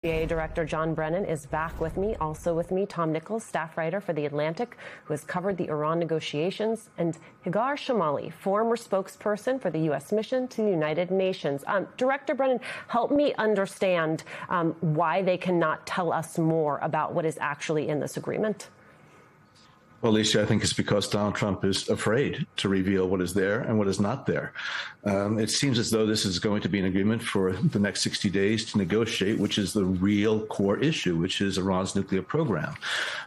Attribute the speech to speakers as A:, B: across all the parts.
A: Director John Brennan is back with me. Also with me, Tom Nichols, staff writer for The Atlantic, who has covered the Iran negotiations, and Hagar Shamali, former spokesperson for the U.S. mission to the United Nations. Director Brennan, help me understand why they cannot tell us more about what is actually in this agreement.
B: Well, Alicia, I think it's because Donald Trump is afraid to reveal what is there and what is not there. It seems as though this is going to be an agreement for the next 60 days to negotiate, which is the real core issue, which is Iran's nuclear program.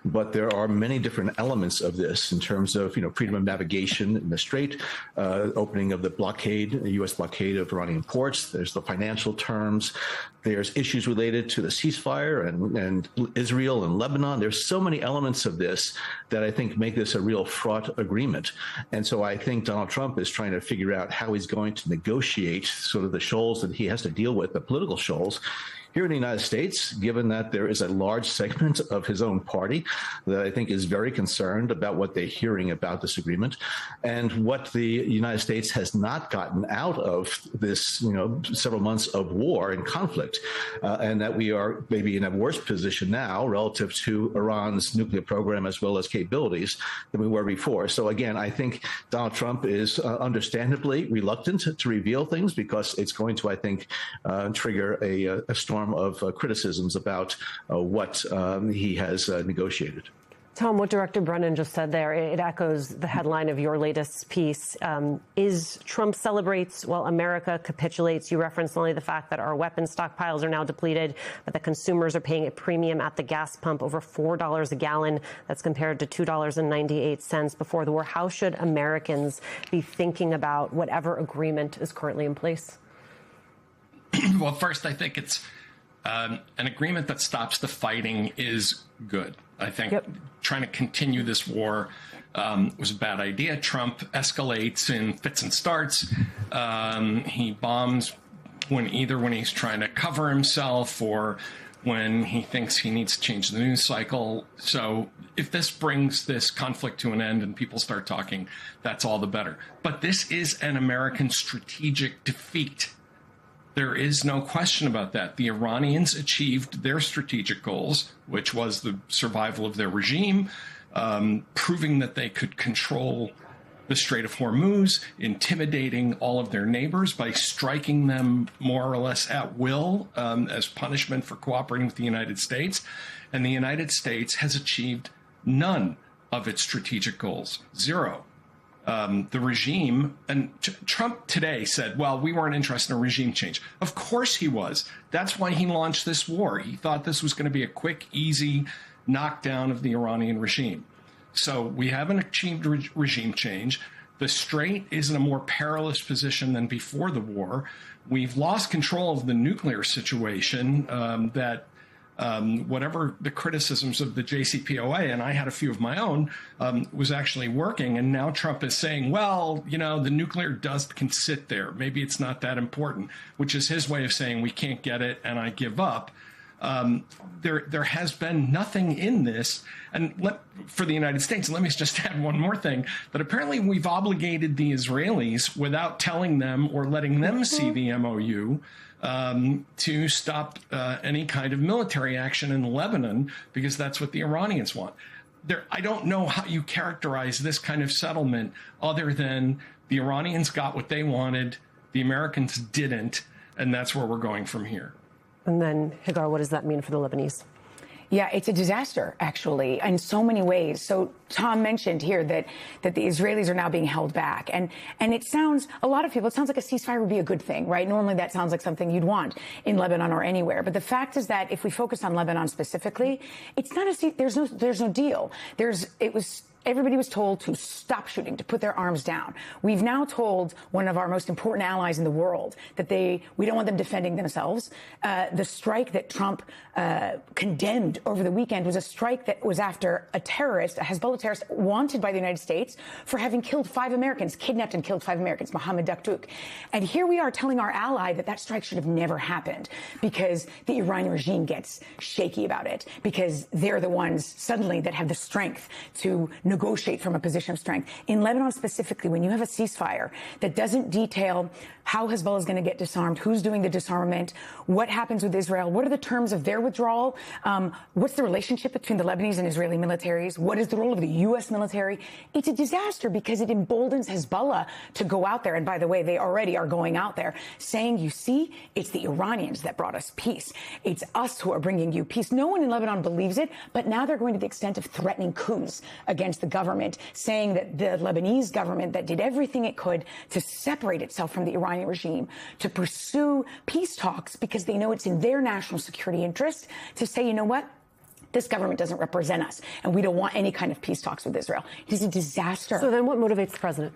B: But there are many different elements of this in terms of, freedom of navigation in the Strait, opening of the blockade, the U.S. blockade of Iranian ports. There's the financial terms. There's issues related to the ceasefire and Israel and Lebanon. There's so many elements of this that I think make this a real fraught agreement. And so I think Donald Trump is trying to figure out how he's going to negotiate sort of the shoals that he has to deal with, the political shoals. Here in the United States, given that there is a large segment of his own party that I think is very concerned about what they're hearing about this agreement and what the United States has not gotten out of this, several months of war and conflict, and that we are maybe in a worse position now relative to Iran's nuclear program as well as capabilities than we were before. So again, I think Donald Trump is understandably reluctant to reveal things because it's going to, I think, trigger a storm of criticisms about what he has negotiated.
A: Tom, what Director Brennan just said there, it echoes the headline of your latest piece. Is Trump celebrates while America capitulates? You referenced only the fact that our weapons stockpiles are now depleted, but that consumers are paying a premium at the gas pump, over $4 a gallon. That's compared to $2.98 before the war. How should Americans be thinking about whatever agreement is currently in place?
C: Well, first, I think it's an agreement that stops the fighting is good. I think trying to continue this war was a bad idea. Trump escalates in fits and starts. He bombs when he's trying to cover himself or when he thinks he needs to change the news cycle. So if this brings this conflict to an end and people start talking, that's all the better. But this is an American strategic defeat. There is no question about that. The Iranians achieved their strategic goals, which was the survival of their regime, proving that they could control the Strait of Hormuz, intimidating all of their neighbors by striking them more or less at will as punishment for cooperating with the United States. And the United States has achieved none of its strategic goals, zero. The regime, and Trump today said, well, we weren't interested in a regime change. Of course he was. That's why he launched this war. He thought this was going to be a quick, easy knockdown of the Iranian regime. So we haven't achieved regime change. The Strait is in a more perilous position than before the war. We've lost control of the nuclear situation whatever the criticisms of the JCPOA, and I had a few of my own, was actually working. And now Trump is saying, well, the nuclear dust can sit there. Maybe it's not that important, which is his way of saying we can't get it and I give up. There has been nothing in this. And for the United States, let me just add one more thing, that apparently we've obligated the Israelis without telling them or letting them see the MOU to stop any kind of military action in Lebanon, because that's what the Iranians want. I don't know how you characterize this kind of settlement other than the Iranians got what they wanted, the Americans didn't, and that's where we're going from here.
A: And then, Hagar, what does that mean for the Lebanese?
D: Yeah, it's a disaster, actually, in so many ways. So Tom mentioned here that the Israelis are now being held back. And it sounds, a lot of people, it sounds like a ceasefire would be a good thing, right? Normally that sounds like something you'd want in Lebanon or anywhere. But the fact is that if we focus on Lebanon specifically, it's not there's no deal. Everybody was told to stop shooting, to put their arms down. We've now told one of our most important allies in the world that we don't want them defending themselves. The strike that Trump condemned over the weekend was a strike that was after a terrorist, a Hezbollah terrorist, wanted by the United States for having killed 5 Americans, kidnapped and killed 5 Americans, Mohammed Dakhtouk. And here we are telling our ally that strike should have never happened because the Iranian regime gets shaky about it, because they're the ones suddenly that have the strength to negotiate from a position of strength. In Lebanon specifically, when you have a ceasefire that doesn't detail how Hezbollah is going to get disarmed, who's doing the disarmament, what happens with Israel, what are the terms of their withdrawal, what's the relationship between the Lebanese and Israeli militaries, what is the role of the U.S. military, it's a disaster because it emboldens Hezbollah to go out there. And by the way, they already are going out there saying, you see, it's the Iranians that brought us peace. It's us who are bringing you peace. No one in Lebanon believes it, but now they're going to the extent of threatening coups against the government, saying that the Lebanese government that did everything it could to separate itself from the Iranian regime, to pursue peace talks because they know it's in their national security interest, to say, you know what? This government doesn't represent us, and we don't want any kind of peace talks with Israel. It is a disaster.
A: So then what motivates the president?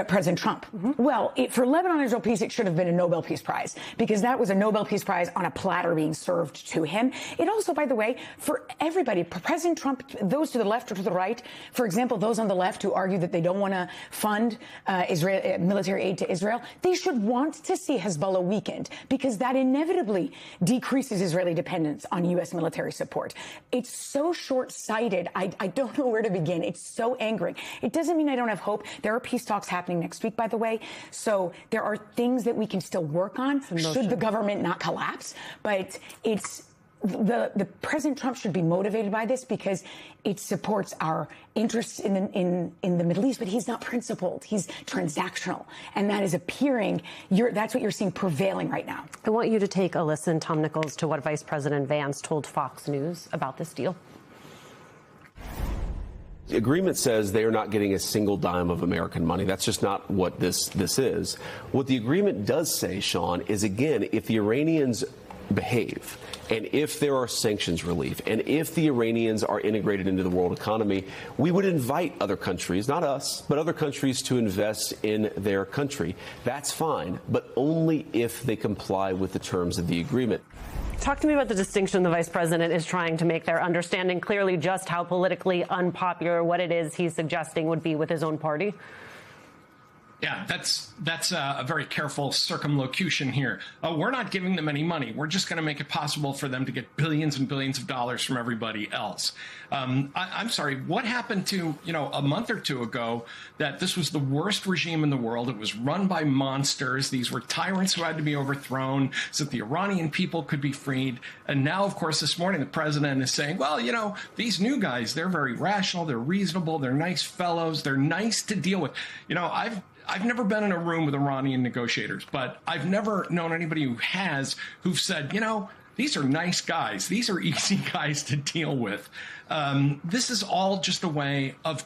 D: President Trump. Well, for Lebanon-Israel peace, it should have been a Nobel Peace Prize, because that was a Nobel Peace Prize on a platter being served to him. It also, by the way, for everybody, President Trump, those to the left or to the right, for example, those on the left who argue that they don't want to fund military aid to Israel, they should want to see Hezbollah weakened, because that inevitably decreases Israeli dependence on U.S. military support. It's so short-sighted. I don't know where to begin. It's so angering. It doesn't mean I don't have hope. There are peace talks happening next week, by the way. So there are things that we can still work on should the government not collapse. But it's the President Trump should be motivated by this because it supports our interests in the Middle East. But he's not principled. He's transactional. And that is appearing. That's what you're seeing prevailing right now.
A: I want you to take a listen, Tom Nichols, to what Vice President Vance told Fox News about this deal.
E: The agreement says they are not getting a single dime of American money. That's just not what this is. What the agreement does say, Sean, is, again, if the Iranians behave and if there are sanctions relief and if the Iranians are integrated into the world economy, we would invite other countries, not us, but other countries to invest in their country. That's fine, but only if they comply with the terms of the agreement.
A: Talk to me about the distinction the vice president is trying to make there, understanding clearly just how politically unpopular what it is he's suggesting would be with his own party.
C: Yeah, that's a very careful circumlocution here. We're not giving them any money. We're just going to make it possible for them to get billions and billions of dollars from everybody else. I'm sorry, what happened to, a month or two ago that this was the worst regime in the world? It was run by monsters. These were tyrants who had to be overthrown so that the Iranian people could be freed. And now, of course, this morning, the president is saying, well, these new guys, they're very rational. They're reasonable. They're nice fellows. They're nice to deal with. I've never been in a room with Iranian negotiators, but I've never known anybody who've said, these are nice guys. These are easy guys to deal with. This is all just a way of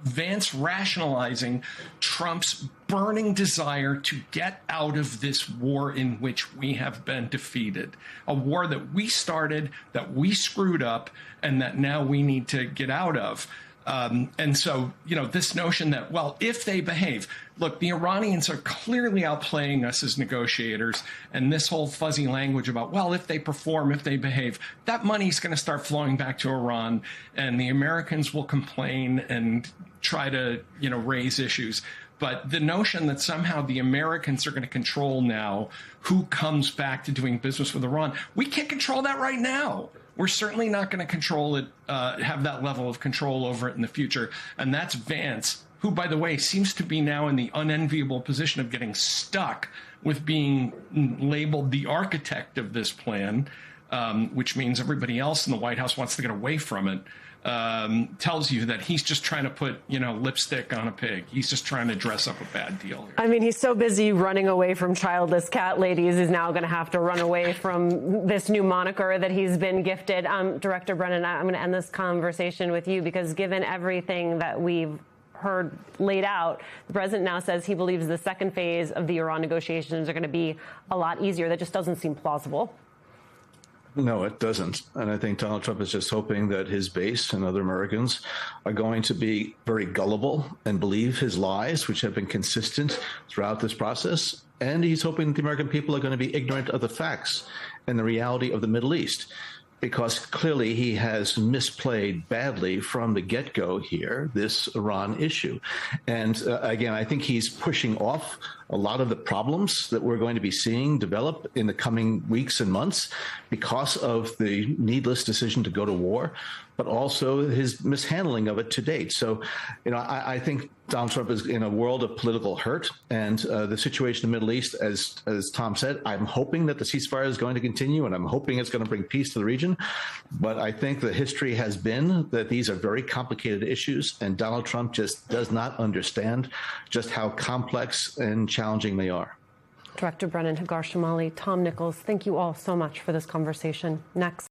C: Vance rationalizing Trump's burning desire to get out of this war in which we have been defeated, a war that we started, that we screwed up, and that now we need to get out of. And so, this notion that, well, if they behave, look, the Iranians are clearly outplaying us as negotiators. And this whole fuzzy language about, well, if they perform, if they behave, that money's going to start flowing back to Iran. And the Americans will complain and try to, raise issues. But the notion that somehow the Americans are going to control now who comes back to doing business with Iran, we can't control that right now. We're certainly not going to control it, have that level of control over it in the future. And that's Vance, who, by the way, seems to be now in the unenviable position of getting stuck with being labeled the architect of this plan, which means everybody else in the White House wants to get away from it. Tells you that he's just trying to put, lipstick on a pig. He's just trying to dress up a bad deal here.
A: I mean, he's so busy running away from childless cat ladies, he's now going to have to run away from this new moniker that he's been gifted. Director Brennan, I'm going to end this conversation with you because given everything that we've heard laid out, the president now says he believes the second phase of the Iran negotiations are going to be a lot easier. That just doesn't seem plausible.
B: No, it doesn't. And I think Donald Trump is just hoping that his base and other Americans are going to be very gullible and believe his lies, which have been consistent throughout this process. And he's hoping that the American people are going to be ignorant of the facts and the reality of the Middle East, because clearly he has misplayed badly from the get-go here, this Iran issue. And again, I think he's pushing off a lot of the problems that we're going to be seeing develop in the coming weeks and months because of the needless decision to go to war, but also his mishandling of it to date. So, I think Donald Trump is in a world of political hurt, and the situation in the Middle East, as Tom said, I'm hoping that the ceasefire is going to continue, and I'm hoping it's going to bring peace to the region. But I think the history has been that these are very complicated issues, and Donald Trump just does not understand just how complex and challenging they are.
A: Director Brennan, Hagar Chemali, Tom Nichols, thank you all so much for this conversation. Next.